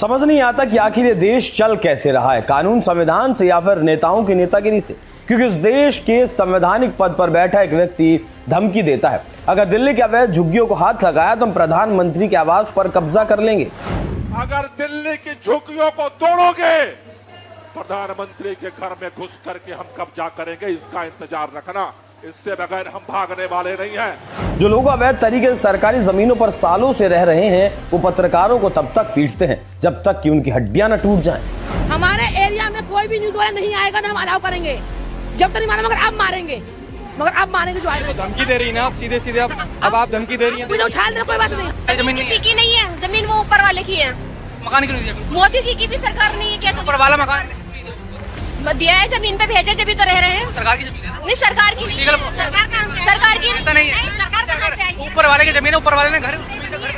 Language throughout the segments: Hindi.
समझ नहीं आता कि आखिर ये देश चल कैसे रहा है, कानून संविधान से या फिर नेताओं की नेतागिरी से। क्योंकि इस देश के संवैधानिक पद पर बैठा एक व्यक्ति धमकी देता है, अगर दिल्ली के अवैध झुग्गियों को हाथ लगाया तो हम प्रधानमंत्री के आवास पर कब्जा कर लेंगे। अगर दिल्ली की झुग्गियों को तोड़ोगे, प्रधानमंत्री के घर में घुस करके हम कब्जा करेंगे, इसका इंतजार रखना। इससे बगैर हम भागने वाले नहीं हैं। जो लोग अवैध तरीके से सरकारी जमीनों पर सालों से रह रहे हैं, वो पत्रकारों को तब तक पीटते हैं जब तक कि उनकी हड्डियां न टूट जाएं। हमारे एरिया में कोई भी न्यूज वाला नहीं आएगा ना हम अलाउ करेंगे, जब तक नहीं मारा, मगर अब मारेंगे जो आएगा। धमकी दे रही है ना आप, सीधे सीधे अब आप धमकी दे रही हैं। मुझे उछाल देना कोई बात नहीं। जमीन किसी की नहीं है, जमीन वो ऊपर वाले की है। मकान क्यों नहीं दिया? मोदी जी की भी सरकार नहीं है क्या? ऊपर वाला मकान दिया है, जमीन पे भेजे जब तो रह रहे हैं। सरकार की जमीन है? नहीं, सरकार की सरकार की ऐसा नहीं है। ऊपर वाले की जमीन है, ऊपर वाले ने घर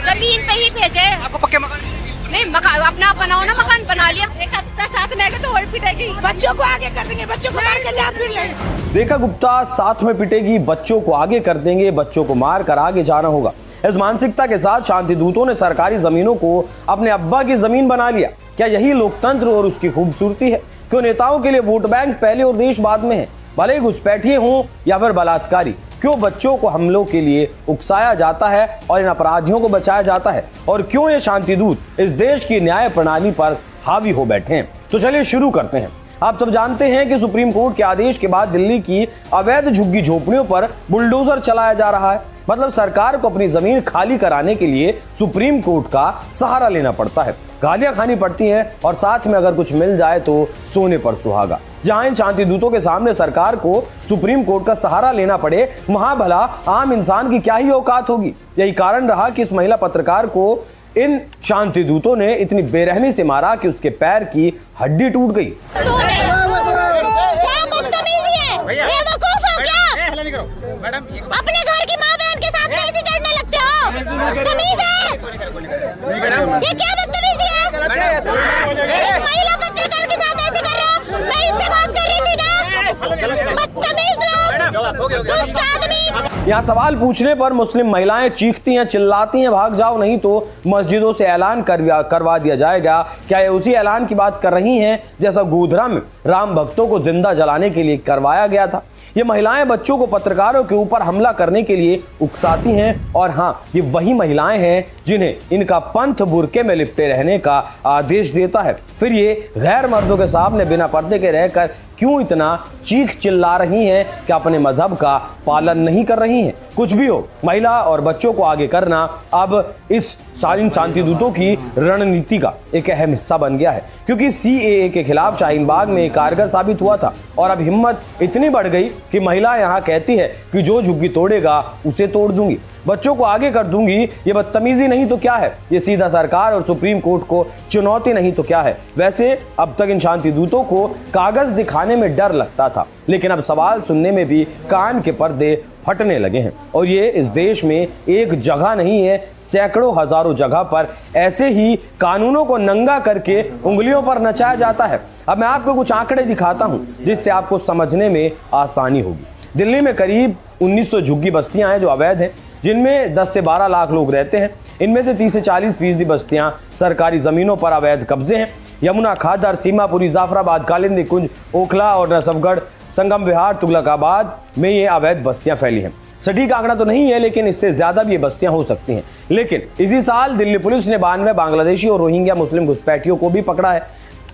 जमीन पे ही भेजे। आपको पक्के मकान नहीं, मकान अपना बनाओ ना, मकान बना लिया। एक हफ्ता साथ में आगे तो और पिटेगी, बच्चों को आगे कर देंगे, बच्चों को मार के फिर लेंगे। रेखा गुप्ता साथ में पिटेगी, बच्चों को आगे कर देंगे, बच्चों को मार कर आगे जाना होगा। इस मानसिकता के साथ शांति दूतों ने सरकारी जमीनों को अपने अब्बा की जमीन बना लिया। क्या यही लोकतंत्र और उसकी खूबसूरती है? क्यों नेताओं के लिए वोट बैंक पहले और देश बाद में है, भले ही घुसपैठिए हों या फिर बलात्कारी? क्यों बच्चों को हमलों के लिए उकसाया जाता है और इन अपराधियों को बचाया जाता है? और क्यों ये शांति दूत इस देश की न्याय प्रणाली पर हावी हो बैठे हैं? तो चलिए शुरू करते हैं। आप सब जानते हैं कि सुप्रीम कोर्ट के आदेश के बाद दिल्ली की अवैध झुग्गी झोपड़ियों पर बुलडोजर चलाया जा रहा है। मतलब सरकार को अपनी जमीन खाली कराने के लिए सुप्रीम कोर्ट का सहारा लेना पड़ता है, गालियां खानी पड़ती हैं और साथ में अगर कुछ मिल जाए तो सोने पर सुहागा। जहां इन शांति दूतों के सामने सरकार को सुप्रीम कोर्ट का सहारा लेना पड़े, वहां भला आम इंसान की क्या ही औकात होगी। यही कारण रहा कि इस महिला पत्रकार को इन शांति दूतों ने इतनी बेरहमी से मारा कि उसके पैर की हड्डी टूट गई। अपने घर की माँ बहन के साथ में ऐसे चढ़ने लगते हो? तमीज है? ये क्या बदतमीजी है? महिला पत्रकार के साथ ऐसे कर रहे हो? मैं इससे बात कर रही थी ना। बदतमीज लोग, दुष्ट आदमी। यहाँ सवाल पूछने पर मुस्लिम महिलाएं चीखती हैं, चिल्लाती हैं, भाग जाओ नहीं तो मस्जिदों से ऐलान करवा दिया जाएगा। क्या ये उसी ऐलान की बात कर रही हैं जैसा गोधरा में राम भक्तों को जिंदा जलाने के लिए करवाया गया था? ये महिलाएं बच्चों को पत्रकारों के ऊपर हमला करने के लिए उकसाती हैं। और हाँ, ये वही महिलाएं हैं जिन्हें इनका पंथ बुर्के में लिपटे रहने का आदेश देता है। फिर ये गैर मर्दों के सामने बिना पर्दे के रहकर क्यों इतना चीख चिल्ला रही हैं कि अपने मजहब का पालन नहीं कर रही हैं? कुछ भी हो, महिला और बच्चों को आगे करना अब इस शांति दूतों की रणनीति का एक अहम हिस्सा बन गया है। क्योंकि CAA के खिलाफ शाहीन बाग में कारगर साबित हुआ था और अब हिम्मत इतनी बढ़ गई कि महिला यहाँ कहती है कि जो झुग्गी तोड़ेगा उसे तोड़ दूंगी, बच्चों को आगे कर दूंगी। ये बदतमीजी नहीं तो क्या है? ये सीधा सरकार और सुप्रीम कोर्ट को चुनौती नहीं तो क्या है? वैसे अब तक इन शांति दूतों को कागज दिखाने में डर लगता था, लेकिन अब सवाल सुनने में भी कान के पर्दे फटने लगे हैं। और ये इस देश में एक जगह नहीं है, सैकड़ों हजारों जगह पर ऐसे ही कानूनों को नंगा करके उंगलियों पर नचाया जाता है। अब मैं आपको कुछ आंकड़े दिखाता हूं जिससे आपको समझने में आसानी होगी। दिल्ली में करीब 1900 झुग्गी बस्तियां हैं जो अवैध हैं, जिनमें 10 से 12 लाख लोग रहते हैं। इनमें से 30 से 40% बस्तियां सरकारी जमीनों पर अवैध कब्जे हैं। यमुना, खादर, सीमापुरी, जाफराबाद, कालिंदी कुंज, ओखला और नसफगढ़, संगम विहार, तुगलकाबाद में ये अवैध बस्तियां फैली हैं। सटीक आंकड़ा तो नहीं है, लेकिन इससे ज्यादा भी ये बस्तियां हो सकती हैं। लेकिन इसी साल दिल्ली पुलिस ने 92 बांग्लादेशी और रोहिंग्या मुस्लिम घुसपैठियों को भी पकड़ा है।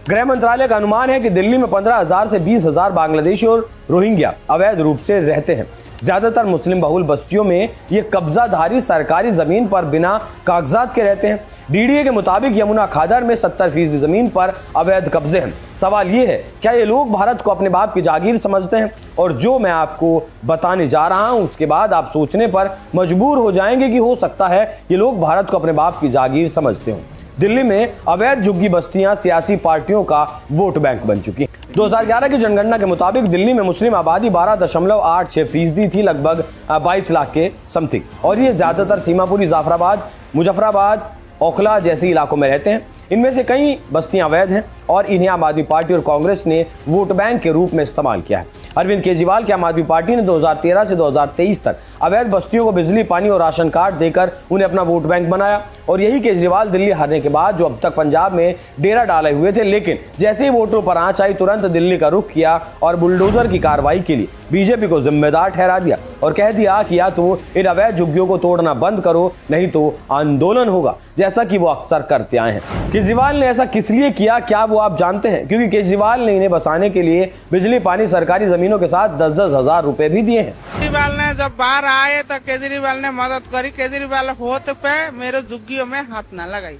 गृह मंत्रालय का अनुमान है कि दिल्ली में 15,000 से 20,000 बांग्लादेशी और रोहिंग्या अवैध रूप से रहते हैं। ज्यादातर मुस्लिम बहुल बस्तियों में ये कब्जाधारी सरकारी जमीन पर बिना कागजात के रहते हैं। DDA के मुताबिक यमुना खादर में 70% जमीन पर अवैध कब्जे हैं। सवाल ये है, क्या ये लोग भारत को अपने बाप की जागीर समझते हैं? और जो मैं आपको बताने जा रहा हूं उसके बाद आप सोचने पर मजबूर हो जाएंगे कि हो सकता है ये लोग भारत को अपने बाप की जागीर समझते हों। दिल्ली में अवैध झुग्गी बस्तियां सियासी पार्टियों का वोट बैंक बन चुकी हैं। 2011 की जनगणना के मुताबिक दिल्ली में मुस्लिम आबादी 12.86% थी, लगभग 22 लाख के समथिंग। और ये ज्यादातर सीमापुरी, जाफराबाद, मुजफ्फराबाद, ओखला जैसे इलाकों में रहते हैं। इनमें से कई बस्तियां अवैध हैं और इन्हें आम आदमी पार्टी और कांग्रेस ने वोट बैंक के रूप में इस्तेमाल किया है। अरविंद केजरीवाल की आम आदमी पार्टी ने 2013 से 2023 तक अवैध बस्तियों को बिजली, पानी और राशन कार्ड देकर उन्हें अपना वोट बैंक बनाया। और यही केजरीवाल दिल्ली हारने के बाद जो अब तक पंजाब में डेरा डाले हुए थे, लेकिन जैसे ही वोटों पर आंच आई तुरंत दिल्ली का रुख किया और बुलडोजर की कार्रवाई के लिए बीजेपी को जिम्मेदार ठहरा दिया और कह दिया कि या तो इन अवैध झुग्गियों को तोड़ना बंद करो, नहीं तो आंदोलन होगा, जैसा कि वो अक्सर करते आए हैं। केजरीवाल ने ऐसा किस लिए किया, क्या वो आप जानते हैं? क्योंकि केजरीवाल ने इन्हें बसाने के लिए बिजली, पानी, सरकारी जमीनों के साथ 10-10 हजार रुपए भी दिए हैं। केजरीवाल ने जब बाहर आए तो केजरीवाल ने मदद करी। केजरीवाल होते पे मेरे झुग्गियों में हाथ ना लगाई।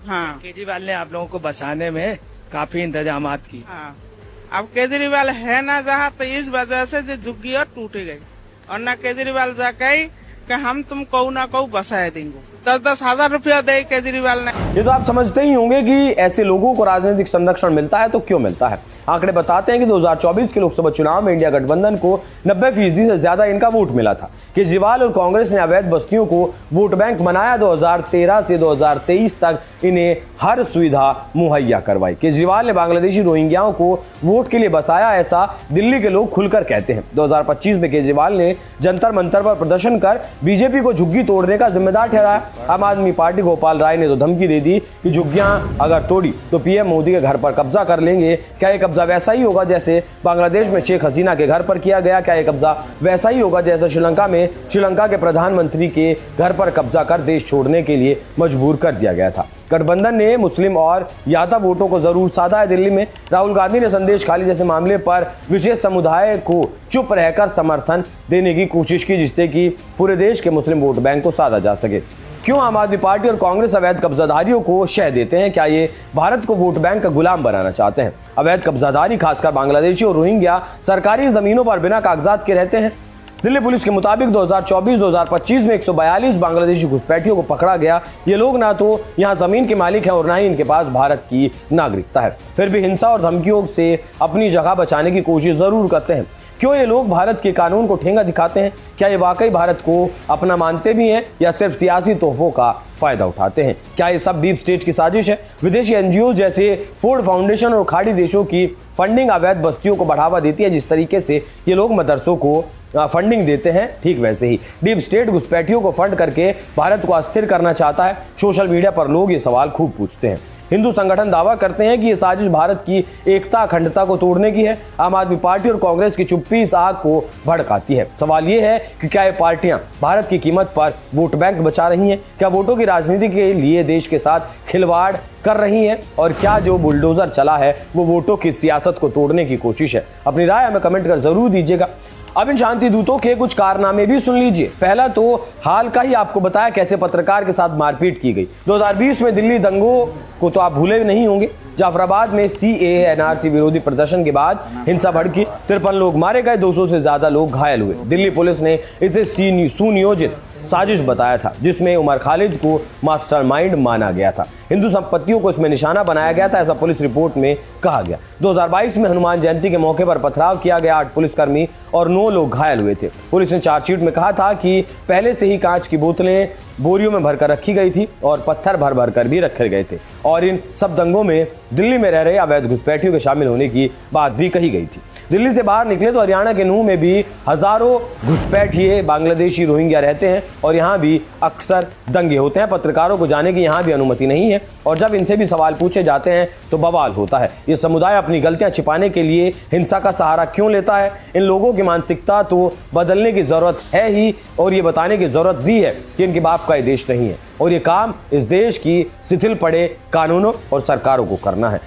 हाँ, केजरीवाल ने आप लोगों को बसाने में काफी इंतजामात की। हाँ, अब केजरीवाल है ना जहाँ, तो इस वजह से झुग्गियाँ टूट गई। और न केजरीवाल जाके कि हम तुम कहू ना कहू बसाए देंगे। 10-10 हजार रुपया दे केजरीवाल ने। ये तो आप समझते ही होंगे कि ऐसे लोगों को राजनीतिक संरक्षण मिलता है तो क्यों मिलता है। आंकड़े बताते हैं कि 2024 के लोकसभा चुनाव में इंडिया गठबंधन को 90% से ज्यादा इनका वोट मिला था। केजरीवाल और कांग्रेस ने अवैध बस्तियों को वोट बैंक बनाया। 2013 से 2023 तक इन्हें हर सुविधा मुहैया करवाई। केजरीवाल ने बांग्लादेशी रोहिंग्याओं को वोट के लिए बसाया, ऐसा दिल्ली के लोग खुलकर कहते हैं। 2025 में केजरीवाल ने जंतर मंतर पर प्रदर्शन कर बीजेपी को झुग्गी तोड़ने का जिम्मेदार ठहराया। आम आदमी पार्टी गोपाल राय ने तो धमकी दे दी कि झुग्गियां अगर तोड़ी तो पीएम मोदी के घर पर कब्जा कर लेंगे। क्या ये कब्जा वैसा ही होगा जैसे बांग्लादेश में शेख हसीना के घर पर किया गया? क्या ये कब्जा वैसा ही होगा जैसे श्रीलंका में श्रीलंका के प्रधानमंत्री के घर पर कब्जा कर देश छोड़ने के लिए मजबूर कर दिया गया था? गठबंधन ने मुस्लिम और यादव वोटों को जरूर साधा है। दिल्ली में राहुल गांधी ने संदेश खाली जैसे मामले पर विशेष समुदाय को चुप रहकर समर्थन देने की कोशिश की, जिससे कि पूरे देश के मुस्लिम वोट बैंक को साधा जा सके। क्यों आम आदमी पार्टी और कांग्रेस अवैध कब्जाधारियों को शह देते हैं? क्या ये भारत को वोट बैंक का गुलाम बनाना चाहते हैं? अवैध कब्जाधारी खासकर बांग्लादेशी और रोहिंग्या सरकारी जमीनों पर बिना कागजात के रहते हैं। दिल्ली पुलिस के मुताबिक 2024-2025 में 142 बांग्लादेशी घुसपैठियों को पकड़ा गया। ये लोग ना तो यहाँ जमीन के मालिक हैं और ना ही इनके पास भारत की नागरिकता है, फिर भी हिंसा और धमकियों से अपनी जगह बचाने की कोशिश जरूर करते हैं। क्यों ये लोग भारत के कानून को ठेंगा दिखाते हैं? क्या ये वाकई भारत को अपना मानते भी हैं या सिर्फ सियासी तोहफों का फायदा उठाते हैं? क्या ये सब डीप स्टेट की साजिश है? विदेशी एनजीओ जैसे फोर्ड फाउंडेशन और खाड़ी देशों की फंडिंग अवैध बस्तियों को बढ़ावा देती है। जिस तरीके से ये लोग मदरसों को फंडिंग देते हैं, ठीक वैसे ही डीप स्टेट घुसपैठियों को फंड करके भारत को अस्थिर करना चाहता है। सोशल मीडिया पर लोग ये सवाल खूब पूछते हैं। हिंदू संगठन दावा करते हैं कि ये साजिश भारत की एकता, अखंडता को तोड़ने की है। आम आदमी पार्टी और कांग्रेस की चुप्पी इस आग को भड़काती है। सवाल ये है कि क्या ये पार्टियां भारत की कीमत पर वोट बैंक बचा रही हैं? क्या वोटों की राजनीति के लिए देश के साथ खिलवाड़ कर रही हैं? और क्या जो बुलडोजर चला है वो वोटों की सियासत को तोड़ने की कोशिश है? अपनी राय हमें कमेंट कर जरूर दीजिएगा। अब इन शांति दूतों के कुछ कारनामे भी सुन लीजिए। पहला तो हाल का ही आपको बताया कैसे पत्रकार के साथ मारपीट की गई। 2020 में दिल्ली दंगों को तो आप भूले नहीं होंगे। जाफराबाद में CAA NRC विरोधी प्रदर्शन के बाद हिंसा भड़की, 53 लोग मारे गए, 200 से ज्यादा लोग घायल हुए। दिल्ली पुलिस ने इसे सुनियोजित साजिश बताया था, जिसमें उमर खालिद को मास्टरमाइंड माना गया था। हिंदू संपत्तियों को इसमें निशाना बनाया गया था, ऐसा पुलिस रिपोर्ट में कहा गया। 2022 में हनुमान जयंती के मौके पर पथराव किया गया, 8 पुलिसकर्मी और 9 लोग घायल हुए थे। पुलिस ने चार्जशीट में कहा था कि पहले से ही कांच की बोतलें बोरियों में भरकर रखी गई थी और पत्थर भर भर कर भी रखे गए थे और इन सब दंगों में दिल्ली में रह रहे अवैध घुसपैठियों के शामिल होने की बात भी कही गई थी। दिल्ली से बाहर निकले तो हरियाणा के नूह में भी हजारों घुसपैठिए बांग्लादेशी रोहिंग्या रहते हैं और यहाँ भी अक्सर दंगे होते हैं। पत्रकारों को जाने की यहाँ भी अनुमति नहीं है और जब इनसे भी सवाल पूछे जाते हैं तो बवाल होता है। ये समुदाय अपनी गलतियां छिपाने के लिए हिंसा का सहारा क्यों लेता है? इन लोगों की मानसिकता तो बदलने की जरूरत है ही और ये बताने की जरूरत भी है कि इनके बाप का ये देश नहीं है और ये काम इस देश की शिथिल पड़े कानूनों और सरकारों को करना है।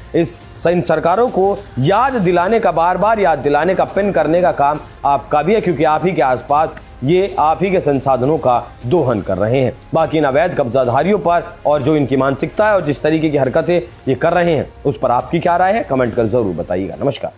इन सरकारों को याद दिलाने का, बार बार याद दिलाने का, पिन करने का काम आपका भी है, क्योंकि आप ही के आसपास ये आप ही के संसाधनों का दोहन कर रहे हैं। बाकी इन अवैध कब्जाधारियों पर और जो इनकी मानसिकता है और जिस तरीके की हरकतें ये कर रहे हैं उस पर आपकी क्या राय है? कमेंट कर जरूर बताइएगा। नमस्कार।